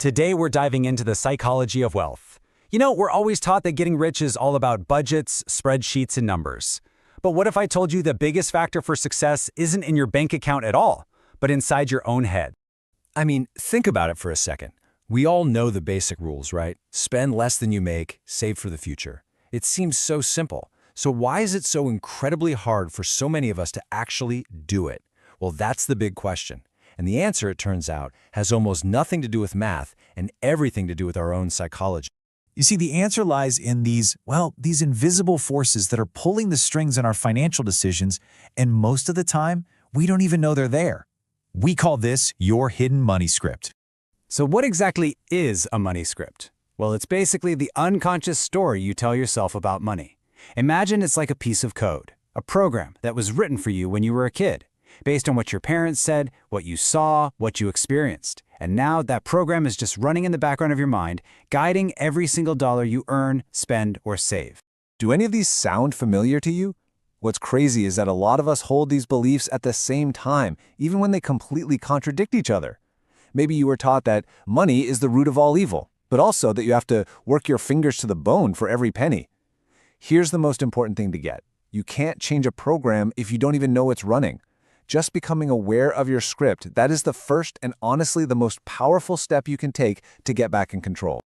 Today we're diving into the psychology of wealth. You know, we're always taught that getting rich is all about budgets, spreadsheets, and numbers. But what if I told you the biggest factor for success isn't in your bank account at all, but inside your own head? I mean, think about it for a second. We all know the basic rules, right? Spend less than you make, save for the future. It seems so simple. So why is it so incredibly hard for so many of us to actually do it? Well, that's the big question. And the answer, it turns out, has almost nothing to do with math and everything to do with our own psychology. You see, the answer lies in these invisible forces that are pulling the strings in our financial decisions, and most of the time, we don't even know they're there. We call this your hidden money script. So what exactly is a money script? Well, it's basically the unconscious story you tell yourself about money. Imagine it's like a piece of code, a program that was written for you when you were a kid, based on what your parents said, what you saw, what you experienced. And now that program is just running in the background of your mind, guiding every single dollar you earn, spend, or save. Do any of these sound familiar to you? What's crazy is that a lot of us hold these beliefs at the same time, even when they completely contradict each other. Maybe you were taught that money is the root of all evil, but also that you have to work your fingers to the bone for every penny. Here's the most important thing to get. You can't change a program if you don't even know it's running. Just becoming aware of your script, that is the first and honestly the most powerful step you can take to get back in control.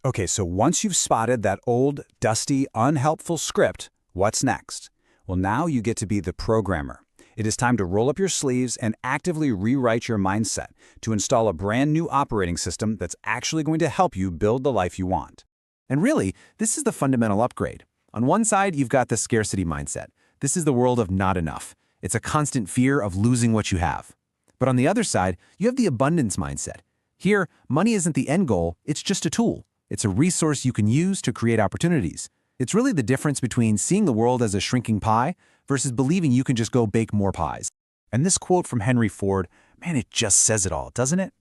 Okay, so once you've spotted that old, dusty, unhelpful script, what's next? Well, now you get to be the programmer. It is time to roll up your sleeves and actively rewrite your mindset to install a brand new operating system that's actually going to help you build the life you want. And really, this is the fundamental upgrade. On one side, you've got the scarcity mindset. This is the world of not enough. It's a constant fear of losing what you have. But on the other side, you have the abundance mindset. Here, money isn't the end goal, it's just a tool. It's a resource you can use to create opportunities. It's really the difference between seeing the world as a shrinking pie versus believing you can just go bake more pies. And this quote from Henry Ford, man, it just says it all, doesn't it?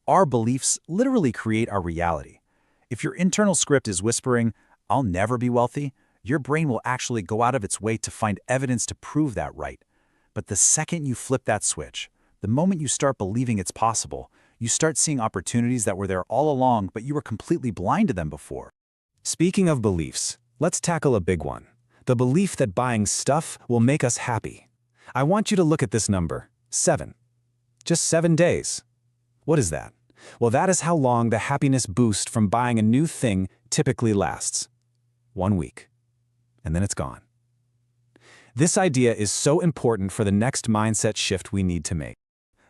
Our beliefs literally create our reality. If your internal script is whispering, "I'll never be wealthy," your brain will actually go out of its way to find evidence to prove that right. But the second you flip that switch, the moment you start believing it's possible, you start seeing opportunities that were there all along, but you were completely blind to them before. Speaking of beliefs, let's tackle a big one. The belief that buying stuff will make us happy. I want you to look at this number, 7. Just 7 days. What is that? Well, that is how long the happiness boost from buying a new thing typically lasts. 1 week. And then it's gone. This idea is so important for the next mindset shift we need to make.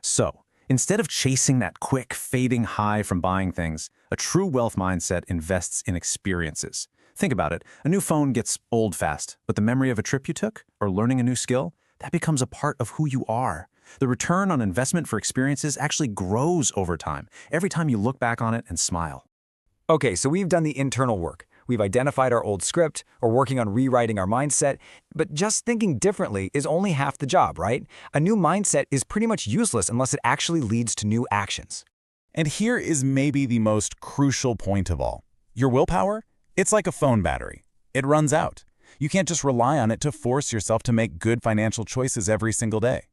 So, instead of chasing that quick, fading high from buying things, a true wealth mindset invests in experiences. Think about it. A new phone gets old fast, but the memory of a trip you took or learning a new skill, that becomes a part of who you are. The return on investment for experiences actually grows over time, every time you look back on it and smile. Okay, so we've done the internal work. We've identified our old script, or working on rewriting our mindset, but just thinking differently is only half the job, right? A new mindset is pretty much useless unless it actually leads to new actions. And here is maybe the most crucial point of all. Your willpower? It's like a phone battery. It runs out. You can't just rely on it to force yourself to make good financial choices every single day.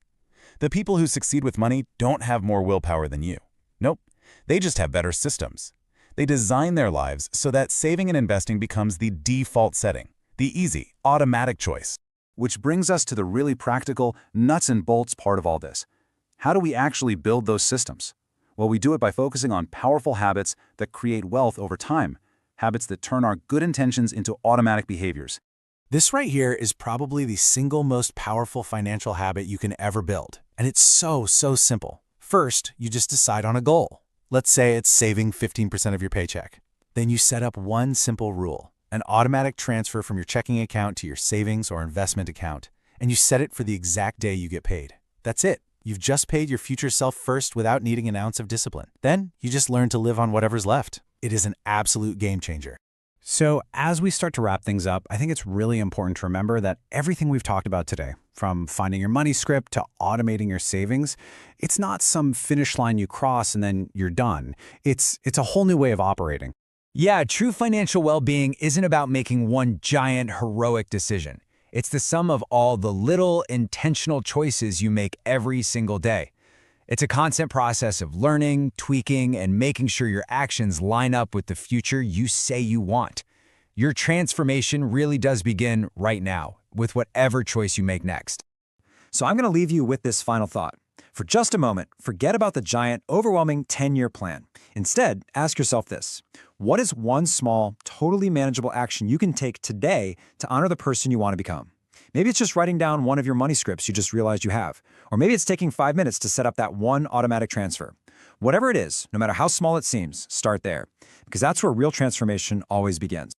The people who succeed with money don't have more willpower than you. Nope, they just have better systems. They design their lives so that saving and investing becomes the default setting, the easy, automatic choice. Which brings us to the really practical, nuts and bolts part of all this. How do we actually build those systems? Well, we do it by focusing on powerful habits that create wealth over time, habits that turn our good intentions into automatic behaviors. This right here is probably the single most powerful financial habit you can ever build. And it's so simple. First, you just decide on a goal. Let's say it's saving 15% of your paycheck. Then you set up one simple rule, an automatic transfer from your checking account to your savings or investment account, and you set it for the exact day you get paid. That's it. You've just paid your future self first without needing an ounce of discipline. Then you just learn to live on whatever's left. It is an absolute game changer. So as we start to wrap things up, I think it's really important to remember that everything we've talked about today, from finding your money script to automating your savings, it's not some finish line you cross and then you're done. It's a whole new way of operating. Yeah, true financial well-being isn't about making one giant heroic decision. It's the sum of all the little intentional choices you make every single day. It's a constant process of learning, tweaking, and making sure your actions line up with the future you say you want. Your transformation really does begin right now, with whatever choice you make next. So I'm going to leave you with this final thought. For just a moment, forget about the giant, overwhelming 10-year plan. Instead, ask yourself this. What is one small, totally manageable action you can take today to honor the person you want to become? Maybe it's just writing down one of your money scripts you just realized you have. Or maybe it's taking 5 minutes to set up that one automatic transfer. Whatever it is, no matter how small it seems, start there. Because that's where real transformation always begins.